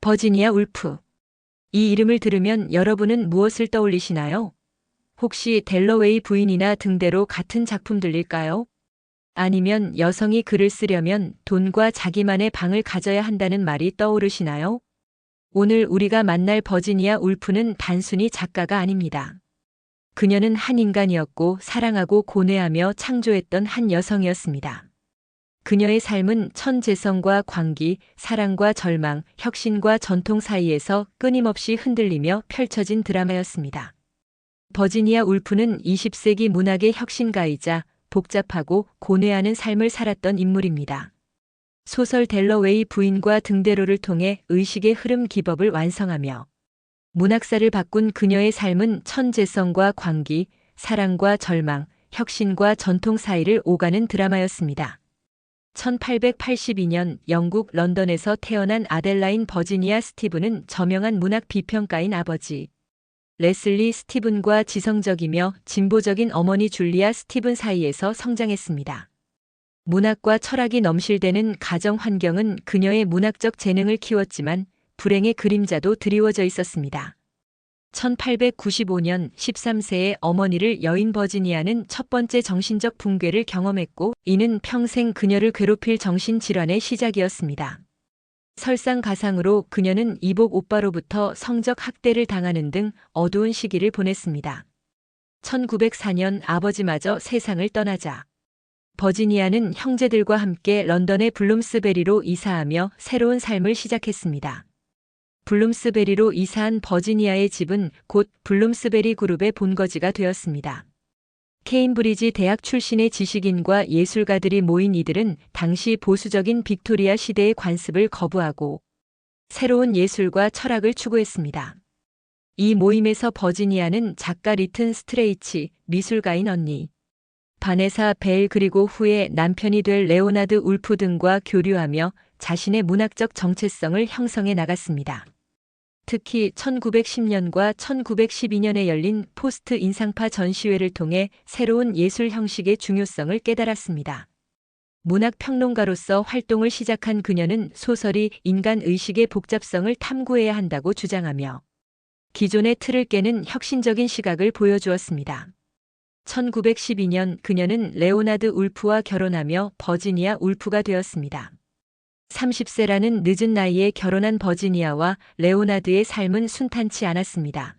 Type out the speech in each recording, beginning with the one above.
버지니아 울프. 이 이름을 들으면 여러분은 무엇을 떠올리시나요? 혹시 델러웨이 부인이나 등대로 같은 작품들일까요? 아니면 여성이 글을 쓰려면 돈과 자기만의 방을 가져야 한다는 말이 떠오르시나요? 오늘 우리가 만날 버지니아 울프는 단순히 작가가 아닙니다. 그녀는 한 인간이었고 사랑하고 고뇌하며 창조했던 한 여성이었습니다. 그녀의 삶은 천재성과 광기, 사랑과 절망, 혁신과 전통 사이에서 끊임없이 흔들리며 펼쳐진 드라마였습니다. 버지니아 울프는 20세기 문학의 혁신가이자 복잡하고 고뇌하는 삶을 살았던 인물입니다. 소설 델러웨이 부인과 등대로를 통해 의식의 흐름 기법을 완성하며 문학사를 바꾼 그녀의 삶은 천재성과 광기, 사랑과 절망, 혁신과 전통 사이를 오가는 드라마였습니다. 1882년 영국 런던에서 태어난 아델라인 버지니아 스티븐은 저명한 문학 비평가인 아버지 레슬리 스티븐과 지성적이며 진보적인 어머니 줄리아 스티븐 사이에서 성장했습니다. 문학과 철학이 넘실대는 가정 환경은 그녀의 문학적 재능을 키웠지만 불행의 그림자도 드리워져 있었습니다. 1895년 13세의 어머니를 여인 버지니아는 첫 번째 정신적 붕괴를 경험했고 이는 평생 그녀를 괴롭힐 정신질환의 시작이었습니다. 설상가상으로 그녀는 이복 오빠로부터 성적 학대를 당하는 등 어두운 시기를 보냈습니다. 1904년 아버지마저 세상을 떠나자 버지니아는 형제들과 함께 런던의 블룸스베리로 이사하며 새로운 삶을 시작했습니다. 블룸스베리로 이사한 버지니아의 집은 곧 블룸스베리 그룹의 본거지가 되었습니다. 케임브리지 대학 출신의 지식인과 예술가들이 모인 이들은 당시 보수적인 빅토리아 시대의 관습을 거부하고 새로운 예술과 철학을 추구했습니다. 이 모임에서 버지니아는 작가 리튼 스트레이치, 미술가인 언니 바네사 벨 그리고 후에 남편이 될 레오나드 울프 등과 교류하며 자신의 문학적 정체성을 형성해 나갔습니다. 특히 1910년과 1912년에 열린 포스트 인상파 전시회를 통해 새로운 예술 형식의 중요성을 깨달았습니다. 문학 평론가로서 활동을 시작한 그녀는 소설이 인간 의식의 복잡성을 탐구해야 한다고 주장하며 기존의 틀을 깨는 혁신적인 시각을 보여주었습니다. 1912년 그녀는 레오나드 울프와 결혼하며 버지니아 울프가 되었습니다. 30세라는 늦은 나이에 결혼한 버지니아와 레오나드의 삶은 순탄치 않았습니다.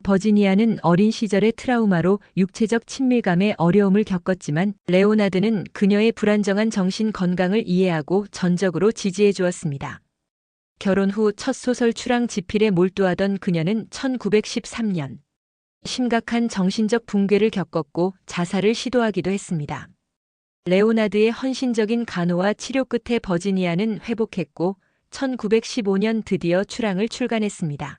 버지니아는 어린 시절의 트라우마로 육체적 친밀감에 어려움을 겪었지만 레오나드는 그녀의 불안정한 정신 건강을 이해하고 전적으로 지지해 주었습니다. 결혼 후 첫 소설 출항 지필에 몰두하던 그녀는 1913년 심각한 정신적 붕괴를 겪었고 자살을 시도하기도 했습니다. 레오나드의 헌신적인 간호와 치료 끝에 버지니아는 회복했고 1915년 드디어 출항을 출간했습니다.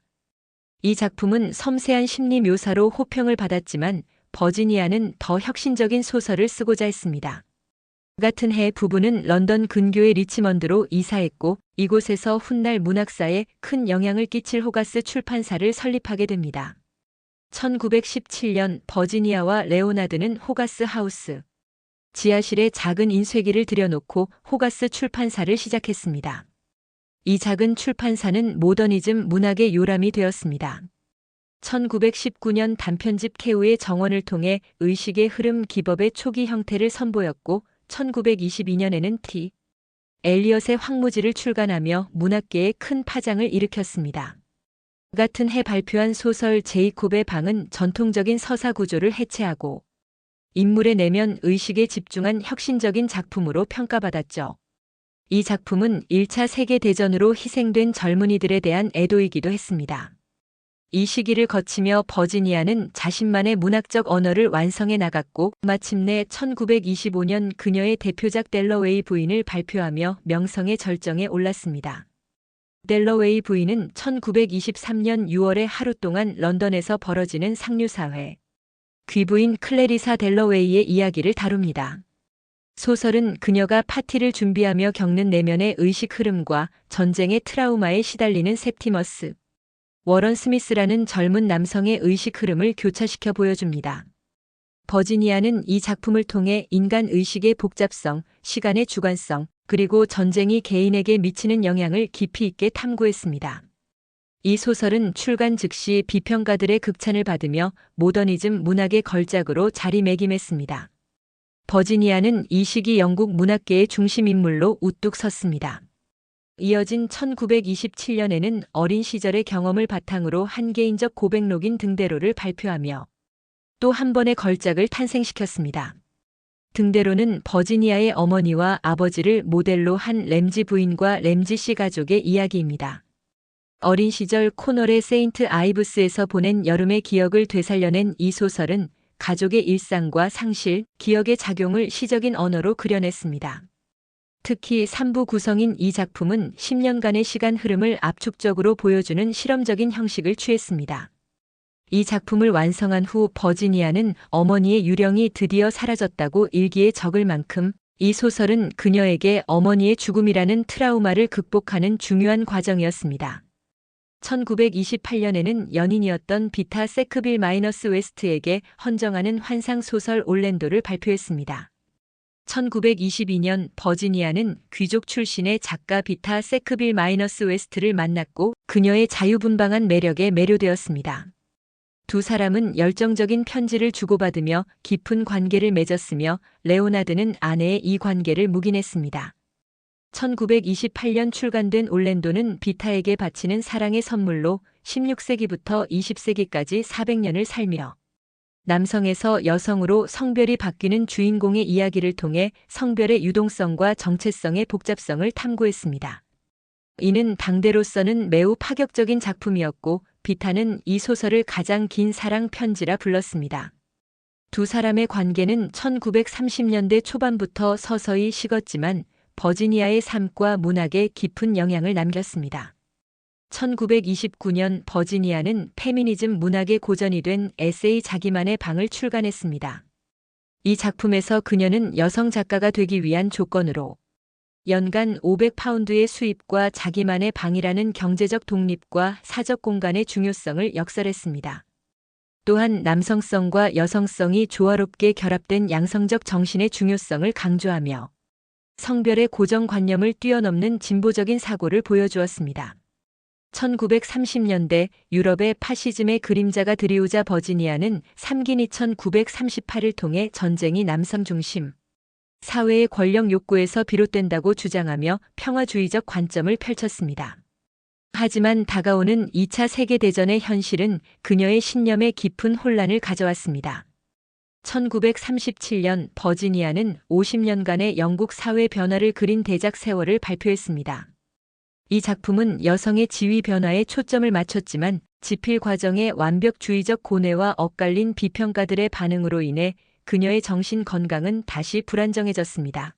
이 작품은 섬세한 심리 묘사로 호평을 받았지만 버지니아는 더 혁신적인 소설을 쓰고자 했습니다. 같은 해 부부는 런던 근교의 리치먼드로 이사했고 이곳에서 훗날 문학사에 큰 영향을 끼칠 호가스 출판사를 설립하게 됩니다. 1917년 버지니아와 레오나드는 호가스 하우스 지하실에 작은 인쇄기를 들여놓고 호가스 출판사를 시작했습니다. 이 작은 출판사는 모더니즘 문학의 요람이 되었습니다. 1919년 단편집 케우의 정원을 통해 의식의 흐름 기법의 초기 형태를 선보였고 1922년에는 T. 엘리엇의 황무지를 출간하며 문학계에 큰 파장을 일으켰습니다. 같은 해 발표한 소설 제이콥의 방은 전통적인 서사 구조를 해체하고 인물의 내면 의식에 집중한 혁신적인 작품으로 평가받았죠. 이 작품은 1차 세계대전으로 희생된 젊은이들에 대한 애도이기도 했습니다. 이 시기를 거치며 버지니아는 자신만의 문학적 언어를 완성해 나갔고 마침내 1925년 그녀의 대표작 델러웨이 부인을 발표하며 명성의 절정에 올랐습니다. 델러웨이 부인은 1923년 6월에 하루 동안 런던에서 벌어지는 상류사회 귀부인 클래리사 델러웨이의 이야기를 다룹니다. 소설은 그녀가 파티를 준비하며 겪는 내면의 의식 흐름과 전쟁의 트라우마에 시달리는 셉티머스 워런 스미스라는 젊은 남성의 의식 흐름을 교차시켜 보여줍니다. 버지니아는 이 작품을 통해 인간 의식의 복잡성, 시간의 주관성, 그리고 전쟁이 개인에게 미치는 영향을 깊이 있게 탐구했습니다. 이 소설은 출간 즉시 비평가들의 극찬을 받으며 모더니즘 문학의 걸작으로 자리매김했습니다. 버지니아는 이 시기 영국 문학계의 중심 인물로 우뚝 섰습니다. 이어진 1927년에는 어린 시절의 경험을 바탕으로 한 개인적 고백록인 등대로를 발표하며 또 한 번의 걸작을 탄생시켰습니다. 등대로는 버지니아의 어머니와 아버지를 모델로 한 램지 부인과 램지 씨 가족의 이야기입니다. 어린 시절 코널의 세인트 아이브스에서 보낸 여름의 기억을 되살려낸 이 소설은 가족의 일상과 상실, 기억의 작용을 시적인 언어로 그려냈습니다. 특히 3부 구성인 이 작품은 10년간의 시간 흐름을 압축적으로 보여주는 실험적인 형식을 취했습니다. 이 작품을 완성한 후 버지니아는 어머니의 유령이 드디어 사라졌다고 일기에 적을 만큼 이 소설은 그녀에게 어머니의 죽음이라는 트라우마를 극복하는 중요한 과정이었습니다. 1928년에는 연인이었던 비타 세크빌 마이너스 웨스트에게 헌정하는 환상소설 올랜도를 발표했습니다. 1922년 버지니아는 귀족 출신의 작가 비타 세크빌 마이너스 웨스트를 만났고 그녀의 자유분방한 매력에 매료되었습니다. 두 사람은 열정적인 편지를 주고받으며 깊은 관계를 맺었으며 레오나드는 아내의 이 관계를 묵인했습니다. 1928년 출간된 올랜도는 비타에게 바치는 사랑의 선물로 16세기부터 20세기까지 400년을 살며 남성에서 여성으로 성별이 바뀌는 주인공의 이야기를 통해 성별의 유동성과 정체성의 복잡성을 탐구했습니다. 이는 당대로서는 매우 파격적인 작품이었고 비타는 이 소설을 가장 긴 사랑 편지라 불렀습니다. 두 사람의 관계는 1930년대 초반부터 서서히 식었지만 버지니아의 삶과 문학에 깊은 영향을 남겼습니다. 1929년 버지니아는 페미니즘 문학의 고전이 된 에세이 자기만의 방을 출간했습니다. 이 작품에서 그녀는 여성 작가가 되기 위한 조건으로 연간 500파운드의 수입과 자기만의 방이라는 경제적 독립과 사적 공간의 중요성을 역설했습니다. 또한 남성성과 여성성이 조화롭게 결합된 양성적 정신의 중요성을 강조하며 성별의 고정관념을 뛰어넘는 진보적인 사고를 보여주었습니다. 1930년대 유럽의 파시즘의 그림자가 드리우자 버지니아는 3기 1938을 통해 전쟁이 남성 중심 사회의 권력 욕구에서 비롯된다고 주장하며 평화주의적 관점을 펼쳤습니다. 하지만 다가오는 2차 세계대전의 현실은 그녀의 신념에 깊은 혼란을 가져왔습니다. 1937년 버지니아는 50년간의 영국 사회 변화를 그린 대작 세월을 발표했습니다. 이 작품은 여성의 지위 변화에 초점을 맞췄지만 집필 과정의 완벽주의적 고뇌와 엇갈린 비평가들의 반응으로 인해 그녀의 정신 건강은 다시 불안정해졌습니다.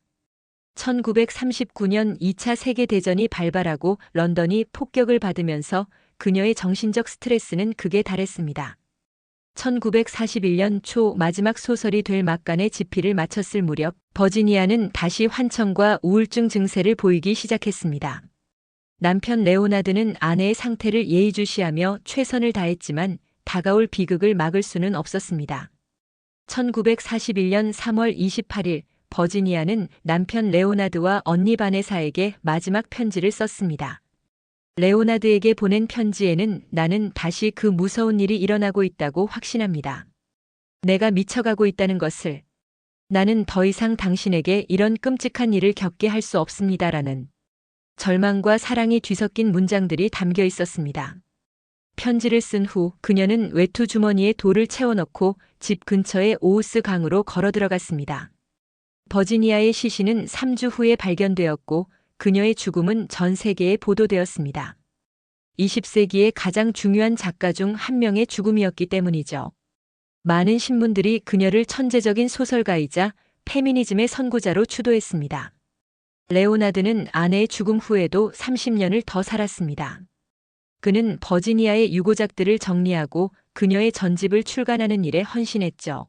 1939년 2차 세계대전이 발발하고 런던이 폭격을 받으면서 그녀의 정신적 스트레스는 극에 달했습니다. 1941년 초 마지막 소설이 될 막간의 집필을 마쳤을 무렵 버지니아는 다시 환청과 우울증 증세를 보이기 시작했습니다. 남편 레오나드는 아내의 상태를 예의주시하며 최선을 다했지만 다가올 비극을 막을 수는 없었습니다. 1941년 3월 28일 버지니아는 남편 레오나드와 언니 바네사에게 마지막 편지를 썼습니다. 레오나드에게 보낸 편지에는 나는 다시 그 무서운 일이 일어나고 있다고 확신합니다. 내가 미쳐가고 있다는 것을. 나는 더 이상 당신에게 이런 끔찍한 일을 겪게 할 수 없습니다라는 절망과 사랑이 뒤섞인 문장들이 담겨 있었습니다. 편지를 쓴 후 그녀는 외투 주머니에 돌을 채워넣고 집 근처의 오우스 강으로 걸어 들어갔습니다. 버지니아의 시신은 3주 후에 발견되었고 그녀의 죽음은 전 세계에 보도되었습니다. 20세기의 가장 중요한 작가 중 한 명의 죽음이었기 때문이죠. 많은 신문들이 그녀를 천재적인 소설가이자 페미니즘의 선구자로 추도했습니다. 레오나드는 아내의 죽음 후에도 30년을 더 살았습니다. 그는 버지니아의 유고작들을 정리하고 그녀의 전집을 출간하는 일에 헌신했죠.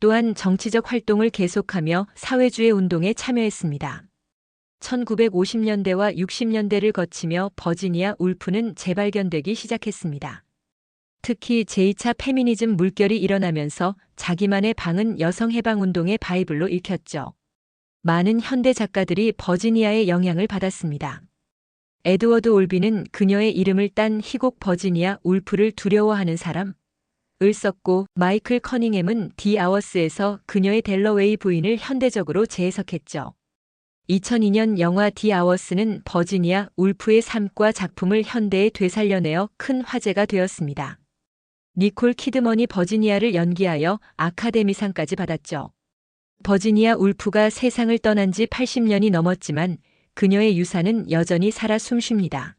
또한 정치적 활동을 계속하며 사회주의 운동에 참여했습니다. 1950년대와 60년대를 거치며 버지니아 울프는 재발견되기 시작했습니다. 특히 제2차 페미니즘 물결이 일어나면서 자기만의 방은 여성 해방 운동의 바이블로 읽혔죠. 많은 현대 작가들이 버지니아의 영향을 받았습니다. 에드워드 올비는 그녀의 이름을 딴 희곡 버지니아 울프를 두려워하는 사람을 썼고, 마이클 커닝햄은 디 아워스에서 그녀의 델러웨이 부인을 현대적으로 재해석했죠. 2002년 영화 디 아워스는 버지니아 울프의 삶과 작품을 현대에 되살려내어 큰 화제가 되었습니다. 니콜 키드먼이 버지니아를 연기하여 아카데미상까지 받았죠. 버지니아 울프가 세상을 떠난 지 80년이 넘었지만 그녀의 유산은 여전히 살아 숨쉽니다.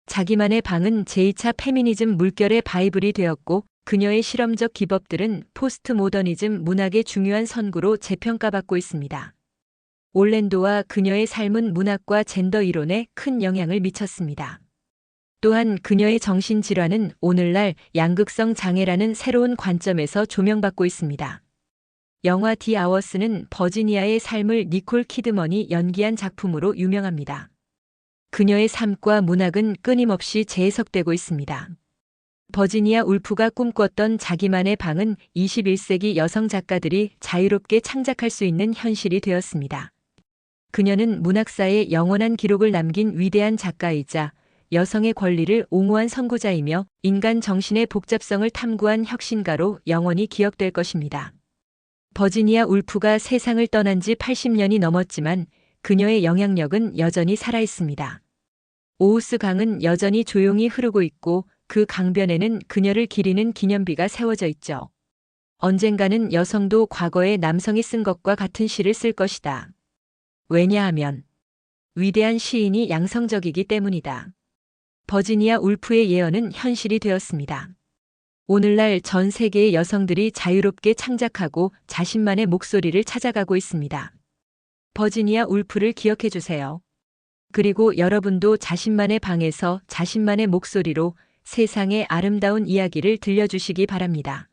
자기만의 방은 제2차 페미니즘 물결의 바이블이 되었고, 그녀의 실험적 기법들은 포스트 모더니즘 문학의 중요한 선구로 재평가받고 있습니다. 올랜도와 그녀의 삶은 문학과 젠더 이론에 큰 영향을 미쳤습니다. 또한 그녀의 정신질환은 오늘날 양극성 장애라는 새로운 관점에서 조명받고 있습니다. 영화 디 아워스는 버지니아의 삶을 니콜 키드먼이 연기한 작품으로 유명합니다. 그녀의 삶과 문학은 끊임없이 재해석되고 있습니다. 버지니아 울프가 꿈꿨던 자기만의 방은 21세기 여성 작가들이 자유롭게 창작할 수 있는 현실이 되었습니다. 그녀는 문학사에 영원한 기록을 남긴 위대한 작가이자 여성의 권리를 옹호한 선구자이며 인간 정신의 복잡성을 탐구한 혁신가로 영원히 기억될 것입니다. 버지니아 울프가 세상을 떠난 지 80년이 넘었지만 그녀의 영향력은 여전히 살아있습니다. 오우스 강은 여전히 조용히 흐르고 있고, 그 강변에는 그녀를 기리는 기념비가 세워져 있죠. 언젠가는 여성도 과거의 남성이 쓴 것과 같은 시를 쓸 것이다. 왜냐하면 위대한 시인이 양성적이기 때문이다. 버지니아 울프의 예언은 현실이 되었습니다. 오늘날 전 세계의 여성들이 자유롭게 창작하고 자신만의 목소리를 찾아가고 있습니다. 버지니아 울프를 기억해 주세요. 그리고 여러분도 자신만의 방에서 자신만의 목소리로 세상의 아름다운 이야기를 들려주시기 바랍니다.